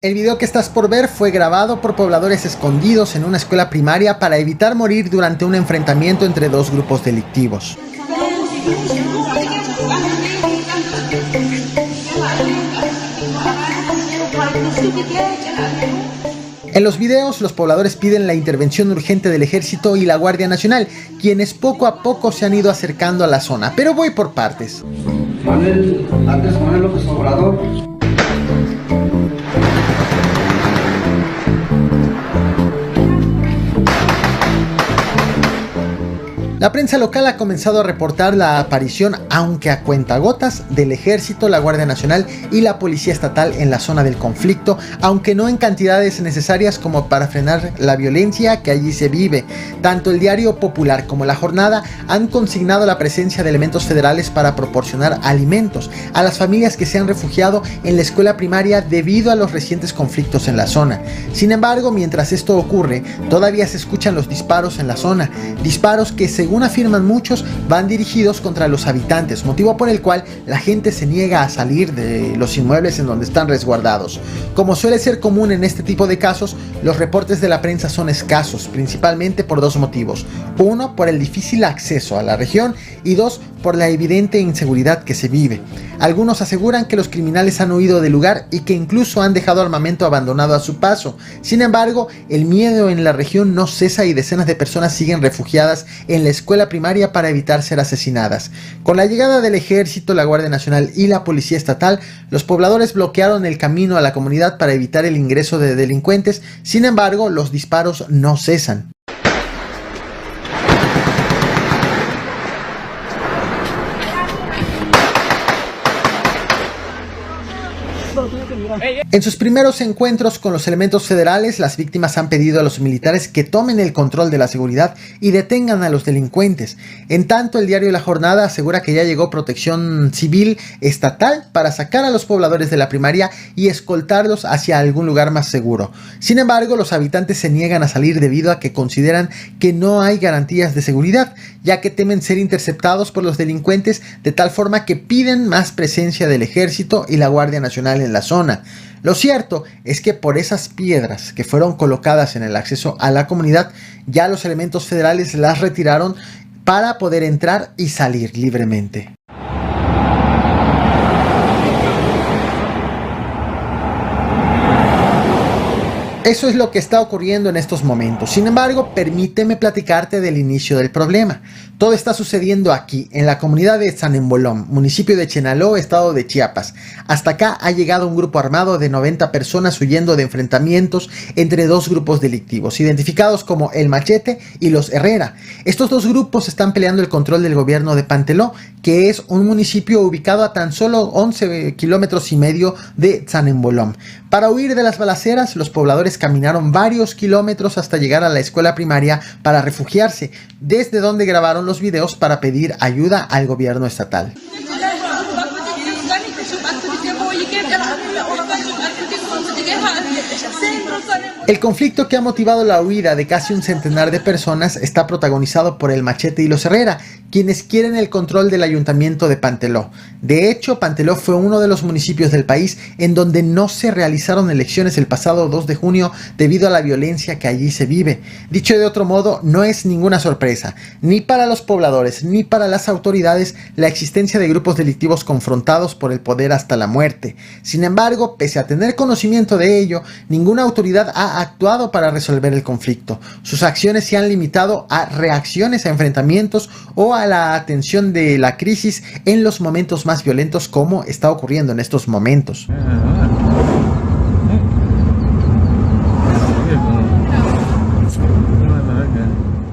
El video que estás por ver fue grabado por pobladores escondidos en una escuela primaria para evitar morir durante un enfrentamiento entre dos grupos delictivos. En los videos, los pobladores piden la intervención urgente del Ejército y la Guardia Nacional, quienes poco a poco se han ido acercando a la zona. Pero voy por partes. Manuel López Obrador. La prensa local ha comenzado a reportar la aparición, aunque a cuentagotas, del Ejército, la Guardia Nacional y la Policía Estatal en la zona del conflicto, aunque no en cantidades necesarias como para frenar la violencia que allí se vive. Tanto el Diario Popular como La Jornada han consignado la presencia de elementos federales para proporcionar alimentos a las familias que se han refugiado en la escuela primaria debido a los recientes conflictos en la zona. Sin embargo, mientras esto ocurre, todavía se escuchan los disparos en la zona, disparos que según afirman muchos van dirigidos contra los habitantes, motivo por el cual la gente se niega a salir de los inmuebles en donde están resguardados. Como suele ser común en este tipo de casos, los reportes de la prensa son escasos, principalmente por dos motivos. Uno, por el difícil acceso a la región, y dos, por la evidente inseguridad que se vive. Algunos aseguran que los criminales han huido del lugar y que incluso han dejado armamento abandonado a su paso. Sin embargo, el miedo en la región no cesa y decenas de personas siguen refugiadas en la escuela primaria para evitar ser asesinadas. Con la llegada del Ejército, la Guardia Nacional y la Policía Estatal, los pobladores bloquearon el camino a la comunidad para evitar el ingreso de delincuentes. Sin embargo, los disparos no cesan. En sus primeros encuentros con los elementos federales, las víctimas han pedido a los militares que tomen el control de la seguridad y detengan a los delincuentes. En tanto, el diario La Jornada asegura que ya llegó protección civil estatal para sacar a los pobladores de la primaria y escoltarlos hacia algún lugar más seguro. Sin embargo, los habitantes se niegan a salir debido a que consideran que no hay garantías de seguridad, ya que temen ser interceptados por los delincuentes, de tal forma que piden más presencia del Ejército y la Guardia Nacional en la zona. Lo cierto es que por esas piedras que fueron colocadas en el acceso a la comunidad, ya los elementos federales las retiraron para poder entrar y salir libremente. Eso es lo que está ocurriendo en estos momentos. Sin embargo, permíteme platicarte del inicio del problema. Todo está sucediendo aquí, en la comunidad de San Embolom, municipio de Chenaló, estado de Chiapas. Hasta acá ha llegado un grupo armado de 90 personas huyendo de enfrentamientos entre dos grupos delictivos, identificados como El Machete y los Herrera. Estos dos grupos están peleando el control del gobierno de Panteló, que es un municipio ubicado a tan solo 11 kilómetros y medio de San Embolom. Para huir de las balaceras, los pobladores caminaron varios kilómetros hasta llegar a la escuela primaria para refugiarse, desde donde grabaron los videos para pedir ayuda al gobierno estatal. El conflicto que ha motivado la huida de casi un centenar de personas está protagonizado por El Machete y los Herrera, quienes quieren el control del ayuntamiento de Panteló. De hecho, Panteló fue uno de los municipios del país en donde no se realizaron elecciones el pasado 2 de junio debido a la violencia que allí se vive. Dicho de otro modo, no es ninguna sorpresa, ni para los pobladores ni para las autoridades, la existencia de grupos delictivos confrontados por el poder hasta la muerte. Sin embargo, pese a tener conocimiento de ello, ninguna autoridad ha actuado para resolver el conflicto. Sus acciones se han limitado a reacciones a enfrentamientos o a la atención de la crisis en los momentos más violentos, como está ocurriendo en estos momentos.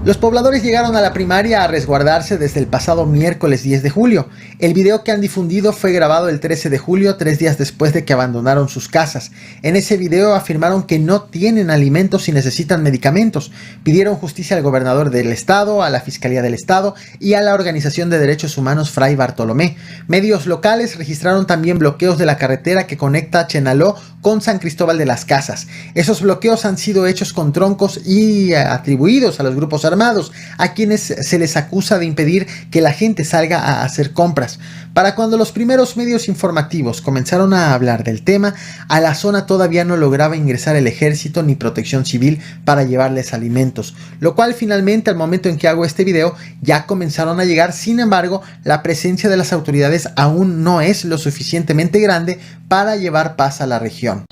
Los pobladores llegaron a la primaria a resguardarse desde el pasado miércoles 10 de julio. El video que han difundido fue grabado el 13 de julio, 3 días después de que abandonaron sus casas. En ese video afirmaron que no tienen alimentos y necesitan medicamentos. Pidieron justicia al gobernador del estado, a la Fiscalía del Estado y a la Organización de Derechos Humanos Fray Bartolomé. Medios locales registraron también bloqueos de la carretera que conecta Chenaló con San Cristóbal de las Casas. Esos bloqueos han sido hechos con troncos y atribuidos a los grupos armados. armados, a quienes se les acusa de impedir que la gente salga a hacer compras. Para cuando los primeros medios informativos comenzaron a hablar del tema, a la zona todavía no lograba ingresar el ejército ni protección civil para llevarles alimentos, lo cual finalmente al momento en que hago este video ya comenzaron a llegar. Sin embargo, la presencia de las autoridades aún no es lo suficientemente grande para llevar paz a la región.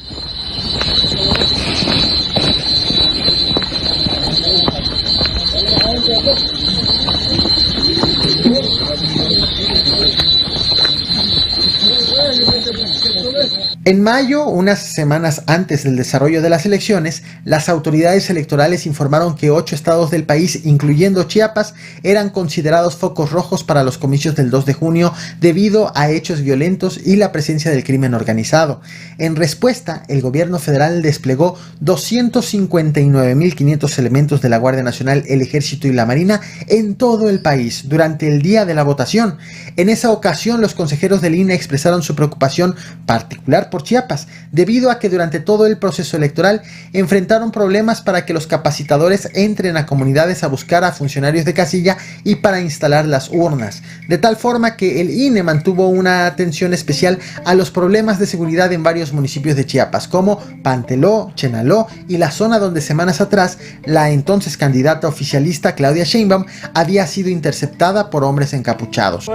En mayo, unas semanas antes del desarrollo de las elecciones, las autoridades electorales informaron que 8 estados del país, incluyendo Chiapas, eran considerados focos rojos para los comicios del 2 de junio debido a hechos violentos y la presencia del crimen organizado. En respuesta, el gobierno federal desplegó 259.500 elementos de la Guardia Nacional, el Ejército y la Marina en todo el país durante el día de la votación. En esa ocasión, los consejeros del INE expresaron su preocupación particular por Chiapas, debido a que durante todo el proceso electoral enfrentaron problemas para que los capacitadores entren a comunidades a buscar a funcionarios de casilla y para instalar las urnas, de tal forma que el INE mantuvo una atención especial a los problemas de seguridad en varios municipios de Chiapas, como Panteló, Chenaló y la zona donde semanas atrás la entonces candidata oficialista Claudia Sheinbaum había sido interceptada por hombres encapuchados.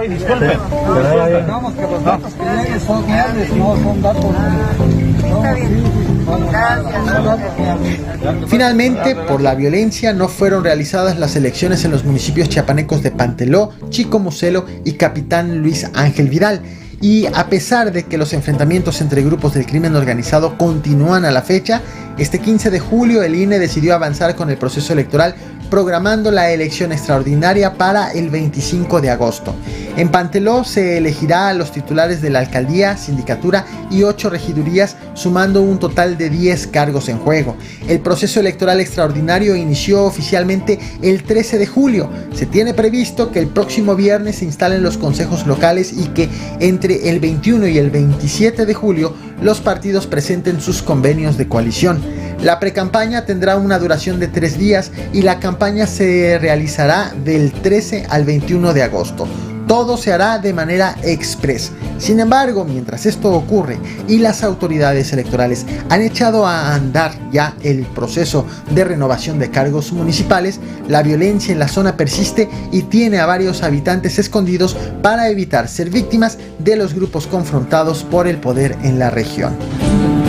Finalmente, por la violencia, no fueron realizadas las elecciones en los municipios chiapanecos de Panteló, Chico Muselo y Capitán Luis Ángel Vidal. Y a pesar de que los enfrentamientos entre grupos del crimen organizado continúan a la fecha, este 15 de julio el INE decidió avanzar con el proceso electoral, programando la elección extraordinaria para el 25 de agosto. En Panteló se elegirá a los titulares de la alcaldía, sindicatura y 8 regidurías, sumando un total de 10 cargos en juego. El proceso electoral extraordinario inició oficialmente el 13 de julio. Se tiene previsto que el próximo viernes se instalen los consejos locales y que entre el 21 y el 27 de julio los partidos presenten sus convenios de coalición. La precampaña tendrá una duración de 3 días y la campaña se realizará del 13 al 21 de agosto. Todo se hará de manera express. Sin embargo, mientras esto ocurre y las autoridades electorales han echado a andar ya el proceso de renovación de cargos municipales, la violencia en la zona persiste y tiene a varios habitantes escondidos para evitar ser víctimas de los grupos confrontados por el poder en la región.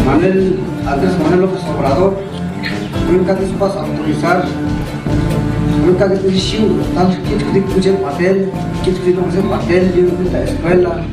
Andrés Manuel López Obrador, nunca te vas a autorizar, nunca te dices, tanto que te puse papel, que te puse papel, yo en la escuela.